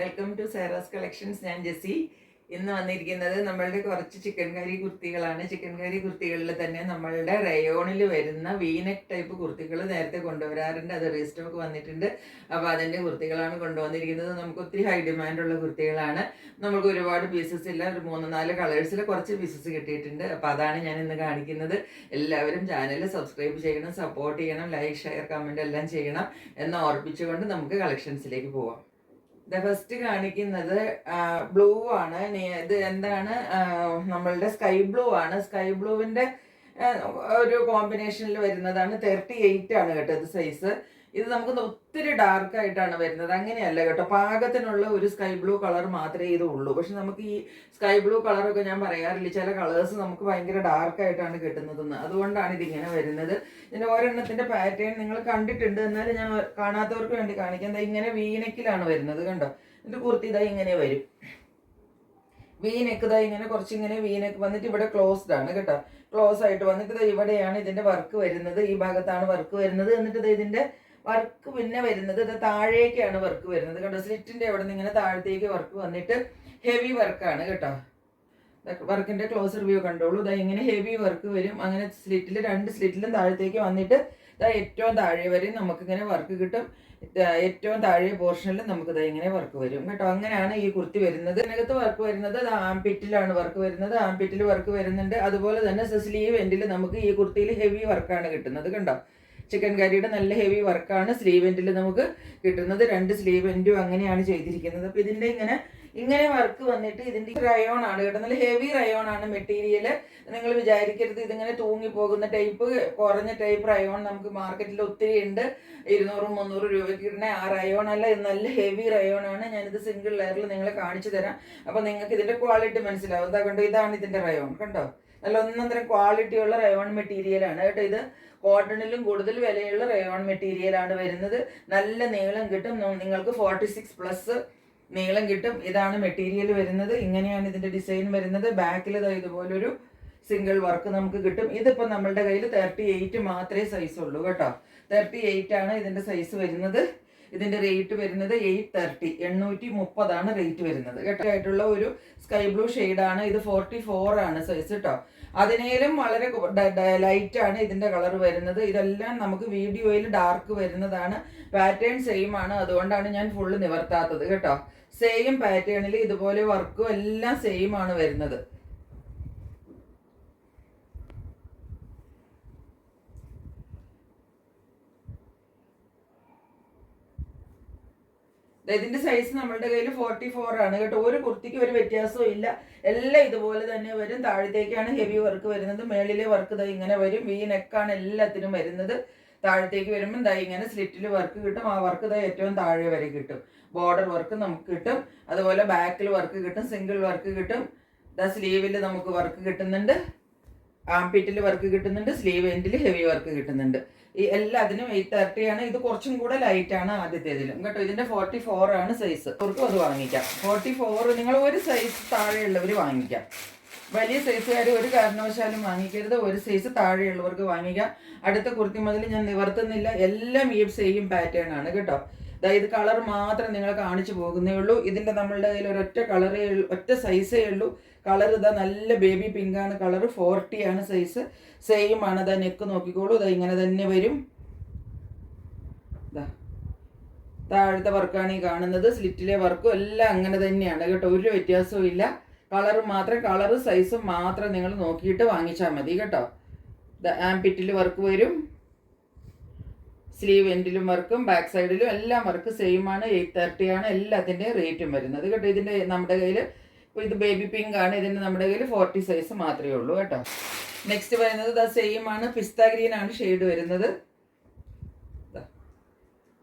Welcome to Sara's collections. ഞാൻ ജെസ്സി. ഇന്ന് വന്നിരിക്കുന്നത് നമ്മളുടെ കുറച്ച് ചിക്കൻ കറി കുർത്തികളാണ്. ചിക്കൻ കറി കുർത്തികളിൽ തന്നെ നമ്മളുടെ റയോണിൽ വരുന്ന വീനെക്ക് ടൈപ്പ് കുർത്തികൾ നേരത്തെ കൊണ്ടുവരാറുണ്ട്. അത് റീസ്റ്റോക്ക് വന്നിട്ടുണ്ട്. അപ്പോൾ അതിൻ്റെ കുർത്തികളാണ് കൊണ്ടുവന്നിരിക്കുന്നത്. നമുക്ക് ഒത്തിരി ഹൈ ഡിമാൻഡുള്ള കുർത്തികളാണ്. നമുക്ക് ഒരുപാട് പീസസ് ഇല്ല, ഒരു 3-4 കളേഴ്സിൽ കുറച്ച് പീസസ് കിട്ടിയിട്ടുണ്ട്. അപ്പോൾ അതാണ് ഞാൻ ഇന്ന് കാണിക്കുന്നത്. എല്ലാവരും ചാനൽ സബ്സ്ക്രൈബ് ചെയ്യണം, സപ്പോർട്ട് ചെയ്യണം, ലൈക്ക് ഷെയർ കമൻറ്റ് എല്ലാം ചെയ്യണം എന്ന് ഓർപ്പിച്ചുകൊണ്ട് നമുക്ക് കളക്ഷൻസിലേക്ക് പോവാം. ഫസ്റ്റ് കാണിക്കുന്നത് ബ്ലൂ ആണ്. ഇത് എന്താണ്, നമ്മളുടെ സ്കൈ ബ്ലൂ ആണ്. സ്കൈ ബ്ലൂവിന്റെ ഒരു കോമ്പിനേഷനിൽ വരുന്നതാണ്. 38 ആണ് കേട്ടോ ഇത് സൈസ്. ഇത് നമുക്ക് ഒത്തിരി ഡാർക്ക് ആയിട്ടാണ് വരുന്നത്, അങ്ങനെയല്ല കേട്ടോ. പാകത്തിനുള്ള ഒരു സ്കൈ ബ്ലൂ കളർ മാത്രമേ ഇത് ഉള്ളൂ. പക്ഷെ നമുക്ക് ഈ സ്കൈ ബ്ലൂ കളറൊക്കെ ഞാൻ പറയാറില്ല, ചില കളേഴ്സ് നമുക്ക് ഭയങ്കര ഡാർക്ക് ആയിട്ടാണ് കിട്ടുന്നതെന്ന്. അതുകൊണ്ടാണ് ഇതിങ്ങനെ വരുന്നത്. ഇതിന്റെ ഒരെണ്ണത്തിന്റെ പാറ്റേൺ നിങ്ങൾ കണ്ടിട്ടുണ്ട്, എന്നാലും ഞാൻ കാണാത്തവർക്ക് വേണ്ടി കാണിക്കാം. ഇങ്ങനെ വീനെക്കിലാണ് വരുന്നത് കണ്ടോ. ഇതിന്റെ കുർത്തി ഇതാ ഇങ്ങനെ വരും. വീനെക്ക് ഇതാ ഇങ്ങനെ കുറച്ചിങ്ങനെ വീനെക്ക് വന്നിട്ട് ഇവിടെ ക്ലോസ്ഡ് ആണ് കേട്ടോ. ക്ലോസ് ആയിട്ട് വന്നിട്ട് ഇവിടെയാണ് ഇതിന്റെ വർക്ക് വരുന്നത്. ഈ ഭാഗത്താണ് വർക്ക് വരുന്നത്. എന്നിട്ട് ഇതിന്റെ വർക്ക് പിന്നെ വരുന്നത് ഇത് താഴേക്കാണ് വർക്ക് വരുന്നത് കേട്ടോ. സ്ലിറ്റിന്റെ അവിടെ നിന്ന് ഇങ്ങനെ താഴത്തേക്ക് വർക്ക് വന്നിട്ട് ഹെവി വർക്കാണ് കേട്ടോ. വർക്കിന്റെ ക്ലോസർ വ്യൂ കണ്ടോളൂ. ഇതാ ഇങ്ങനെ ഹെവി വർക്ക് വരും. അങ്ങനെ സ്ലിറ്റിൽ 2 സ്ലിറ്റിലും താഴത്തേക്ക് വന്നിട്ട് ഇതാ ഏറ്റവും താഴെ വരെയും നമുക്കിങ്ങനെ വർക്ക് കിട്ടും. ഏറ്റവും താഴെ പോർഷനിൽ നമുക്ക് ഇതാ ഇങ്ങനെ വർക്ക് വരും കേട്ടോ. അങ്ങനെയാണ് ഈ കുർത്തി വരുന്നത്. ഇതിനകത്ത് വർക്ക് വരുന്നത് ആംപിറ്റിലാണ് വർക്ക് വരുന്നത്. ആംപിറ്റിൽ വർക്ക് വരുന്നുണ്ട്. അതുപോലെ തന്നെ സ്ലീവ് എൻഡിൽ നമുക്ക് ഈ കുർത്തിയിൽ ഹെവി വർക്കാണ് കിട്ടുന്നത് കണ്ടോ. ചിക്കൻ കറിയുടെ നല്ല ഹെവി വർക്കാണ് സ്ലീവ് എൻഡിൽ നമുക്ക് കിട്ടുന്നത്. 2 സ്ലീവ് എൻഡും അങ്ങനെയാണ് ചെയ്തിരിക്കുന്നത്. അപ്പോൾ ഇതിൻ്റെ ഇങ്ങനെ വർക്ക് വന്നിട്ട് ഇതിൻ്റെ റയോൺ ആണ് കേട്ടോ. നല്ല ഹെവി റയോൺ ആണ് മെറ്റീരിയൽ. നിങ്ങൾ വിചാരിക്കരുത് ഇതിങ്ങനെ തൂങ്ങിപ്പോകുന്ന ടൈപ്പ്, കുറഞ്ഞ ടൈപ്പ് റയോൺ നമുക്ക് മാർക്കറ്റിൽ ഒത്തിരി ഉണ്ട്. 200-300 രൂപയ്ക്ക് ഇടുന്ന ആ റയോൺ അല്ല, ഇത് നല്ല ഹെവി റയോൺ ആണ്. ഞാനിത് സിംഗിൾ ലെയറിൽ നിങ്ങളെ കാണിച്ചു തരാം. അപ്പോൾ നിങ്ങൾക്ക് ഇതിൻ്റെ ക്വാളിറ്റി മനസ്സിലാവും. എന്താ കണ്ടോ, ഇതാണ് ഇതിൻ്റെ റയോൺ കണ്ടോ. നല്ല ഒന്നൊന്നര ക്വാളിറ്റിയുള്ള റയോൺ മെറ്റീരിയലാണ് കേട്ടോ. ഇത് കോട്ടണിലും കൂടുതൽ വിലയുള്ള റയോൺ മെറ്റീരിയലാണ് വരുന്നത്. നല്ല നീളം കിട്ടും നിങ്ങൾക്ക്, 46+ നീളം കിട്ടും. ഇതാണ് മെറ്റീരിയൽ വരുന്നത്. ഇങ്ങനെയാണ് ഇതിന്റെ ഡിസൈൻ വരുന്നത്. ബാക്കിൽ ഇതുപോലൊരു സിംഗിൾ വർക്ക് നമുക്ക് കിട്ടും. ഇതിപ്പോൾ നമ്മളുടെ കയ്യിൽ 38 മാത്രമേ സൈസ് ഉള്ളൂ കേട്ടോ. 38 ആണ് ഇതിന്റെ സൈസ് വരുന്നത്. ഇതിന്റെ റേറ്റ് വരുന്നത് 830, 830 ആണ് റേറ്റ് വരുന്നത് കേട്ടോ. ആയിട്ടുള്ള ഒരു സ്കൈ ബ്ലൂ ഷെയ്ഡാണ് ഇത്. 44 ആണ് സൈസ് കേട്ടോ. അതിനേലും വളരെ ലൈറ്റ് ആണ് ഇതിന്റെ കളർ വരുന്നത്. ഇതെല്ലാം നമുക്ക് വീഡിയോയിൽ ഡാർക്ക് വരുന്നതാണ്. പാറ്റേൺ സെയിം ആണ്, അതുകൊണ്ടാണ് ഞാൻ ഫുള്ള് നിവർത്താത്തത് കേട്ടോ. സെയിം പാറ്റേണിൽ ഇതുപോലെ വർക്കും എല്ലാം സെയിം ആണ് വരുന്നത്. ഇതിന്റെ സൈസ് നമ്മളുടെ കയ്യിൽ 44 ആണ് കേട്ടോ. ഒരു കുർത്തിക്ക് ഒരു വ്യത്യാസവും ഇല്ല. എല്ലാം ഇതുപോലെ തന്നെ വരും. താഴത്തേക്കാണ് ഹെവി വർക്ക് വരുന്നത്. മേളിലെ വർക്ക് ദാ ഇങ്ങനെ വരും. വി നെക്കാണ് എല്ലാത്തിനും വരുന്നത്. താഴത്തേക്ക് വരുമ്പോൾ ദാ ഇങ്ങനെ സ്ലിറ്റിൽ വർക്ക് കിട്ടും. ആ വർക്ക് ദാ ഏറ്റവും താഴെ വരെ കിട്ടും. ബോർഡർ വർക്ക് നമുക്ക് കിട്ടും. അതുപോലെ ബാക്കിൽ വർക്ക് കിട്ടും, സിംഗിൾ വർക്ക് കിട്ടും. ദാ സ്ലീവിൽ നമുക്ക് വർക്ക് കിട്ടുന്നുണ്ട്, ആംപിറ്റിൽ വർക്ക് കിട്ടുന്നുണ്ട്, സ്ലീവ് എൻഡിൽ ഹെവി വർക്ക് കിട്ടുന്നുണ്ട്. ഈ എല്ലാത്തിനും 830 ആണ്. ഇത് കുറച്ചും കൂടെ ലൈറ്റ് ആണ് ആദ്യത്തേതിലും കേട്ടോ. ഇതിന്റെ 44 ആണ് സൈസ്. അവർക്കും അത് വാങ്ങിക്കാം. 44 നിങ്ങൾ ഒരു സൈസ് താഴെയുള്ളവർ വാങ്ങിക്കാം. വലിയ സൈസുകാർ ഒരു കാരണവശാലും വാങ്ങിക്കരുത്. ഒരു സൈസ് താഴെയുള്ളവർക്ക് വാങ്ങിക്കാം. അടുത്ത കുർത്തി മുതൽ ഞാൻ നിവർത്തുന്നില്ല, എല്ലാം ഈ സെയിം പാറ്റേൺ ആണ് കേട്ടോ. അതായത് കളർ മാത്രം നിങ്ങളെ കാണിച്ചു പോകുന്നേ ഉള്ളൂ. ഇതിന്റെ നമ്മളുടെ കയ്യിൽ ഒരൊറ്റ കളറേ ഉള്ളൂ, ഒറ്റ സൈസേ ഉള്ളൂ. കളർ ഇതാ നല്ല ബേബി പിങ്ക് ആണ് കളർ. 40 ആണ് സൈസ്. സെയിം ആണ്. ഇതാ നെക്ക് നോക്കിക്കോളൂ. ഇതാ ഇങ്ങനെ തന്നെ വരും. ഇതാ താഴത്തെ വർക്കാണ് ഈ കാണുന്നത്. സ്ലിറ്റിലെ വർക്കും എല്ലാം അങ്ങനെ തന്നെയാണ് കേട്ടോ. ഒരു വ്യത്യാസവും ഇല്ല. കളർ മാത്രം, കളർ സൈസും മാത്രം നിങ്ങൾ നോക്കിയിട്ട് വാങ്ങിച്ചാൽ മതി കേട്ടോ. ആംപിറ്റിൽ വർക്ക് വരും, സ്ലീവ് എൻഡിലും വർക്കും ബാക്ക് സൈഡിലും എല്ലാം വർക്ക് സെയിം ആണ്. 830 ആണ് എല്ലാത്തിൻ്റെ റേറ്റും വരുന്നത് കേട്ടോ. ഇതിൻ്റെ നമ്മുടെ കയ്യിൽ ഇപ്പോൾ ഇത് ബേബി പിങ്ക് ആണ്. ഇതിൻ്റെ നമ്മുടെ കയ്യിൽ 40 സൈസ് മാത്രമേ ഉള്ളൂ കേട്ടോ. നെക്സ്റ്റ് വരുന്നത് ഇതാ സെയിം ആണ്. പിസ്ത ഗ്രീൻ ആണ് ഷെയ്ഡ് വരുന്നത്.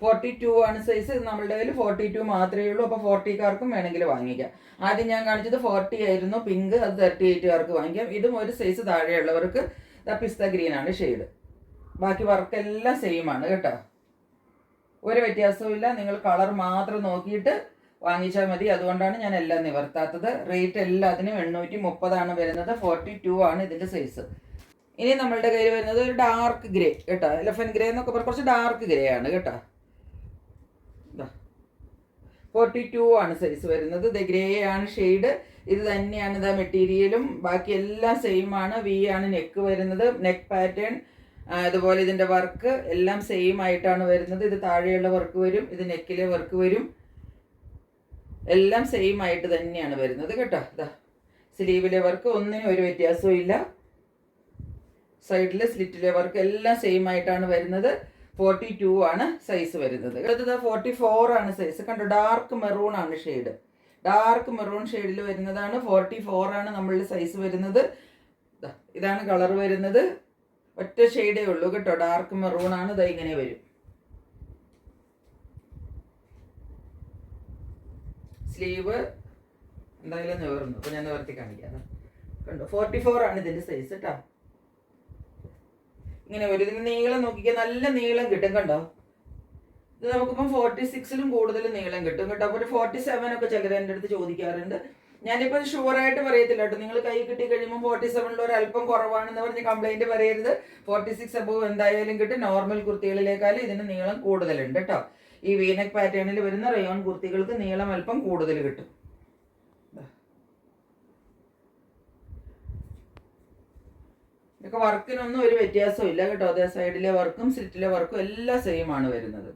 42 ആണ് സൈസ്. ഇത് നമ്മളുടെ കയ്യിൽ 42 മാത്രമേ ഉള്ളൂ. അപ്പോൾ 40കാർക്കും വേണമെങ്കിൽ വാങ്ങിക്കാം. ആദ്യം ഞാൻ കാണിച്ചത് 40 ആയിരുന്നു പിങ്ക്, അത് 38കാർക്ക് വാങ്ങിക്കാം. ഇതും ഒരു സൈസ് താഴെയുള്ളവർക്ക് പിസ്ത ഗ്രീൻ ആണ് ഷെയ്ഡ്. ബാക്കി വർക്കെല്ലാം സെയിം ആണ് കേട്ടോ. ഒരു വ്യത്യാസവും ഇല്ല. നിങ്ങൾ കളർ മാത്രം നോക്കിയിട്ട് വാങ്ങിച്ചാൽ മതി. അതുകൊണ്ടാണ് ഞാൻ എല്ലാം നിവർത്താത്തത്. റേറ്റ് എല്ലാത്തിനും 830 ആണ് വരുന്നത്. 42 ആണ് ഇതിൻ്റെ സൈസ്. ഇനി നമ്മളുടെ കയ്യിൽ വരുന്നത് ഒരു ഡാർക്ക് ഗ്രേ കേട്ടോ. എലഫന്റ് ഗ്രേ എന്നൊക്കെ പറഞ്ഞാൽ കുറച്ച് ഡാർക്ക് ഗ്രേ ആണ് കേട്ടോ. 42 ആണ് സൈസ് വരുന്നത്. ഇത് ഗ്രേ ആണ് ഷെയ്ഡ്. ഇത് തന്നെയാണ് ഇതാ മെറ്റീരിയലും, ബാക്കി എല്ലാം സെയിം ആണ്. വി ആണ് നെക്ക് വരുന്നത്, നെക്ക് പാറ്റേൺ, അതുപോലെ ഇതിൻ്റെ വർക്ക് എല്ലാം സെയിം ആയിട്ടാണ് വരുന്നത്. ഇത് താഴെയുള്ള വർക്ക് വരും, ഇത് നെക്കിലെ വർക്ക് വരും, എല്ലാം സെയിം ആയിട്ട് തന്നെയാണ് വരുന്നത് കേട്ടോ. ഇതാ സ്ലീവിലെ വർക്ക് ഒന്നിനും ഒരു വ്യത്യാസവും ഇല്ല. സൈഡിലെ സ്ലിറ്റിലെ വർക്ക് എല്ലാം സെയിം ആയിട്ടാണ് വരുന്നത്. 42 ആണ് സൈസ് വരുന്നത്. അടുത്തത് 44 ആണ് സൈസ്. കണ്ടോ, ഡാർക്ക് മെറൂൺ ആണ് ഷെയ്ഡ്. ഡാർക്ക് മെറൂൺ ഷെയ്ഡിൽ വരുന്നതാണ്. 44 ആണ് നമ്മളുടെ സൈസ് വരുന്നത്. ഇതാണ് കളർ വരുന്നത്. ഒറ്റ ഷെയ്ഡേ ഉള്ളൂ കേട്ടോ, ഡാർക്ക് മെറൂൺ ആണ്. ഇതാ ഇങ്ങനെ വരും. സ്ലീവ് എന്തായാലും നിവർന്നു, അപ്പൊ ഞാൻ നിവർത്തി കാണിക്കാം. കണ്ടോ, 44 ആണ് ഇതിന്റെ സൈസ് കേട്ടോ. ഇങ്ങനെ വരും. ഇതിന് നീളം നോക്കിക്കാൻ നല്ല നീളം കിട്ടും കണ്ടോ. ഇത് നമുക്കിപ്പം 46ലും കൂടുതൽ നീളം കിട്ടും കേട്ടോ. അപ്പോൾ ഒരു 47 ഒക്കെ ചിലർ എൻ്റെ അടുത്ത് ചോദിക്കാറുണ്ട്. ഞാനിപ്പോൾ ഷുവറായിട്ട് പറയത്തില്ല കേട്ടോ. നിങ്ങൾ കൈ കിട്ടി കഴിയുമ്പോൾ 47ൽ ഒരു അല്പം കുറവാണെന്ന് പറഞ്ഞ് കംപ്ലൈൻറ്റ് പറയരുത്. 46 അബവ് എന്തായാലും കിട്ടും. നോർമൽ കുർത്തികളിലേക്കാളും ഇതിന് നീളം കൂടുതലുണ്ട് കേട്ടോ. ഈ വീനക് പാറ്റേണിൽ വരുന്ന റയോൺ കുർത്തികൾക്ക് നീളം അല്പം കൂടുതൽ കിട്ടും. ഇതൊക്കെ വർക്കിനൊന്നും ഒരു വ്യത്യാസവും ഇല്ല കേട്ടോ. അതേ സൈഡിലെ വർക്കും സ്ലിറ്റിലെ വർക്കും എല്ലാം സെയിം ആണ് വരുന്നത്.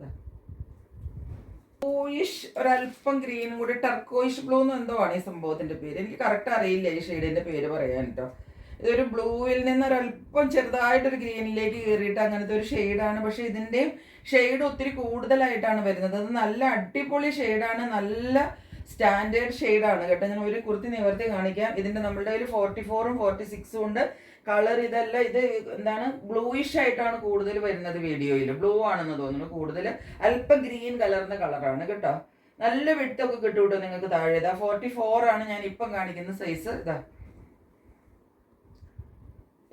ബ്ലൂയിഷ് ഒരല്പം ഗ്രീനും കൂടി, ടർക്കോയിഷ് ബ്ലൂ എന്ന് എന്തോ ആണ് ഈ സംഭവത്തിന്റെ പേര്. എനിക്ക് കറക്റ്റ് അറിയില്ല ഈ ഷെയ്ഡിന്റെ പേര് പറയാൻ കേട്ടോ. ഇതൊരു ബ്ലൂവിൽ നിന്ന് ഒരല്പം ചെറുതായിട്ടൊരു ഗ്രീനിലേക്ക് കയറിയിട്ട് അങ്ങനത്തെ ഒരു ഷെയ്ഡാണ്. പക്ഷെ ഇതിന്റെ ഷെയ്ഡ് ഒത്തിരി കൂടുതലായിട്ടാണ് വരുന്നത്. അത് നല്ല അടിപൊളി ഷെയ്ഡാണ്, നല്ല സ്റ്റാൻഡേർഡ് ഷെയ്ഡാണ് കേട്ടോ. ഞാൻ ഒരു കുർത്തി നിവർത്തി കാണിക്കാം. ഇതിന്റെ നമ്മളുടെ കയ്യിൽ 44ഉം 46ഉം ഉണ്ട്. കളർ ഇതല്ല, ഇത് എന്താണ് ബ്ലൂയിഷ് ആയിട്ടാണ് കൂടുതൽ വരുന്നത് വീഡിയോയിൽ. ബ്ലൂ ആണെന്ന് തോന്നുന്നു കൂടുതൽ. അല്പം ഗ്രീൻ കലർന്ന കളറാണ് കേട്ടോ. നല്ല വിട്ടൊക്കെ കിട്ടും കേട്ടോ നിങ്ങൾക്ക് താഴെ. ഇതാ 44 ആണ് ഞാൻ ഇപ്പം കാണിക്കുന്ന സൈസ്. ഇതാ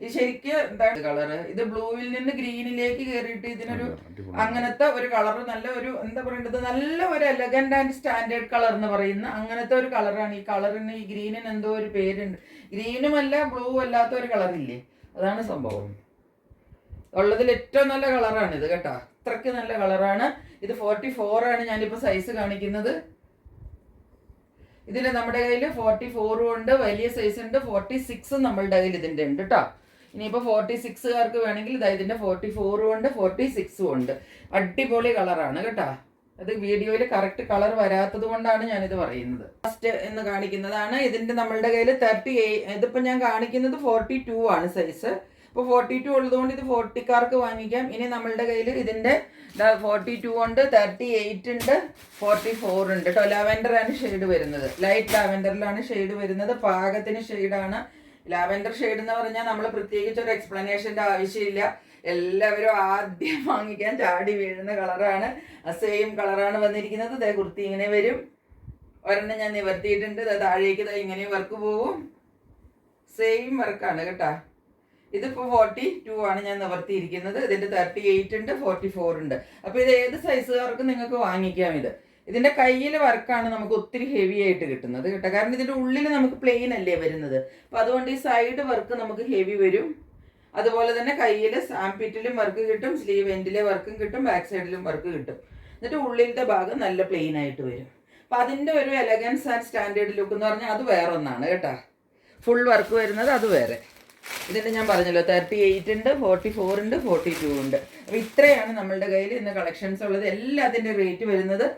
ഇത് ശരിക്കും എന്താണ് കളറ്, ഇത് ബ്ലൂവിൽ നിന്ന് ഗ്രീനിലേക്ക് കയറിയിട്ട് ഇതിനൊരു അങ്ങനത്തെ ഒരു കളർ, നല്ല ഒരു എന്താ പറയേണ്ടത്, നല്ല ഒരു എലഗന്റ് ആൻഡ് സ്റ്റാൻഡേർഡ് കളർ എന്ന് പറയുന്ന അങ്ങനത്തെ ഒരു കളറാണ്. ഈ കളറിന്, ഈ ഗ്രീനിന് എന്തോ ഒരു പേരുണ്ട്. ഗ്രീനുമല്ല ബ്ലൂ അല്ലാത്ത ഒരു കളറില്ലേ, അതാണ് സംഭവം. ഉള്ളതിൽ ഏറ്റവും നല്ല കളറാണ് ഇത് കേട്ടോ. അത്രയ്ക്ക് നല്ല കളറാണ് ഇത്. 44 ആണ് ഞാനിപ്പോൾ സൈസ് കാണിക്കുന്നത്. ഇതിൽ നമ്മുടെ കയ്യിൽ 44 ഉണ്ട്, വലിയ സൈസ് ഉണ്ട്. 46 നമ്മളുടെ കയ്യിൽ ഇതിൻ്റെ ഉണ്ട് കേട്ടോ. ഇനിയിപ്പോൾ 46കാർക്ക് വേണമെങ്കിൽ ഇതാ ഇതിൻ്റെ 44 ഉണ്ട്, 46 ഉണ്ട്. അടിപൊളി കളറാണ് കേട്ടോ. അത് വീഡിയോയിൽ കറക്റ്റ് കളർ വരാത്തത് കൊണ്ടാണ് ഞാനിത് പറയുന്നത്. ഫസ്റ്റ് എന്ന് കാണിക്കുന്നതാണ്. ഇതിൻ്റെ നമ്മളുടെ കയ്യിൽ 38, ഇതിപ്പോൾ ഞാൻ കാണിക്കുന്നത് 42 ആണ് സൈസ്. ഇപ്പോൾ 42 ഉള്ളതുകൊണ്ട് ഇത് 40കാർക്ക് വാങ്ങിക്കാം. ഇനി നമ്മളുടെ കയ്യിൽ ഇതിൻ്റെ 42 ഉണ്ട്, 38 ഉണ്ട്, 44 ഉണ്ട് കേട്ടോ. ലാവെൻഡർ ആണ് ഷെയ്ഡ് വരുന്നത്. ലൈറ്റ് ലാവെൻഡറിലാണ് ഷെയ്ഡ് വരുന്നത്. പാകത്തിന് ഷെയ്ഡാണ്. ലാവെൻഡർ ഷെയ്ഡ് എന്ന് പറഞ്ഞാൽ നമ്മൾ പ്രത്യേകിച്ച് ഒരു എക്സ്പ്ലനേഷൻ്റെ ആവശ്യമില്ല. എല്ലാവരും ആദ്യം വാങ്ങിക്കാൻ ചാടി വീഴുന്ന കളറാണ്. സെയിം കളറാണ് വന്നിരിക്കുന്നത്. ഇതേ കുർത്തി ഇങ്ങനെ വരും. ഒരെണ്ണം ഞാൻ നിവർത്തിയിട്ടുണ്ട്. താഴേക്ക് ഇങ്ങനെ വർക്ക് പോവും. സെയിം വർക്കാണ് കേട്ടോ. ഇതിപ്പോൾ 42 ആണ് ഞാൻ നിവർത്തിയിരിക്കുന്നത്. ഇതിൻ്റെ 38 ഉണ്ട്, 44 ഉണ്ട്. അപ്പോൾ ഇത് ഏത് സൈസുകാർക്ക് നിങ്ങൾക്ക് വാങ്ങിക്കാം. ഇതിൻ്റെ കയ്യിൽ വർക്കാണ് നമുക്ക് ഒത്തിരി ഹെവി ആയിട്ട് കിട്ടുന്നത് കേട്ടോ. കാരണം ഇതിൻ്റെ ഉള്ളിൽ നമുക്ക് പ്ലെയിൻ അല്ലേ വരുന്നത്. അപ്പോൾ അതുകൊണ്ട് ഈ സൈഡ് വർക്ക് നമുക്ക് ഹെവി വരും. അതുപോലെ തന്നെ കയ്യിൽ സാംപിറ്റിലും വർക്ക് കിട്ടും, സ്ലീവ് എൻഡിലെ വർക്കും കിട്ടും, ബാക്ക് സൈഡിലും വർക്ക് കിട്ടും. എന്നിട്ട് ഉള്ളിലത്തെ ഭാഗം നല്ല പ്ലെയിൻ ആയിട്ട് വരും. അപ്പം അതിൻ്റെ ഒരു എലഗൻസ് ആൻഡ് സ്റ്റാൻഡേർഡ് ലുക്ക് എന്ന് പറഞ്ഞാൽ അത് വേറെ ഒന്നാണ് കേട്ടോ. ഫുൾ വർക്ക് വരുന്നത് അത് വേറെ. ഇതിൻ്റെ ഞാൻ പറഞ്ഞല്ലോ 38 ഉണ്ട്, 44 ഉണ്ട്, 42 ഉണ്ട്. അപ്പോൾ ഇത്രയാണ് നമ്മളുടെ കയ്യിൽ ഇന്ന് കളക്ഷൻസ് ഉള്ളത്. എല്ലാത്തിൻ്റെ റേറ്റ് വരുന്നത്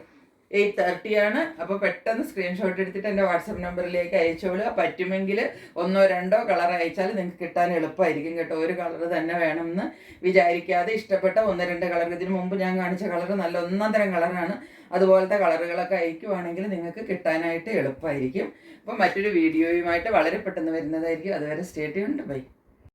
830 ആണ്. അപ്പോൾ പെട്ടെന്ന് സ്ക്രീൻഷോട്ട് എടുത്തിട്ട് എൻ്റെ വാട്സപ്പ് നമ്പറിലേക്ക് അയച്ചോളുക. പറ്റുമെങ്കിൽ 1 or 2 കളർ അയച്ചാൽ നിങ്ങൾക്ക് കിട്ടാൻ എളുപ്പമായിരിക്കും കേട്ടോ. ഒരു കളർ തന്നെ വേണമെന്ന് വിചാരിക്കാതെ ഇഷ്ടപ്പെട്ട 1-2 കളർ, ഇതിന് മുമ്പ് ഞാൻ കാണിച്ച കളർ നല്ല ഒന്നാം തരം കളറാണ്. അതുപോലത്തെ കളറുകളൊക്കെ അയക്കുവാണെങ്കിൽ നിങ്ങൾക്ക് കിട്ടാനായിട്ട് എളുപ്പമായിരിക്കും. അപ്പോൾ മറ്റൊരു വീഡിയോയുമായിട്ട് വളരെ പെട്ടെന്ന് വരുന്നതായിരിക്കും. അതുവരെ സ്റ്റേ ട്യൂൺഡ്. ബൈ.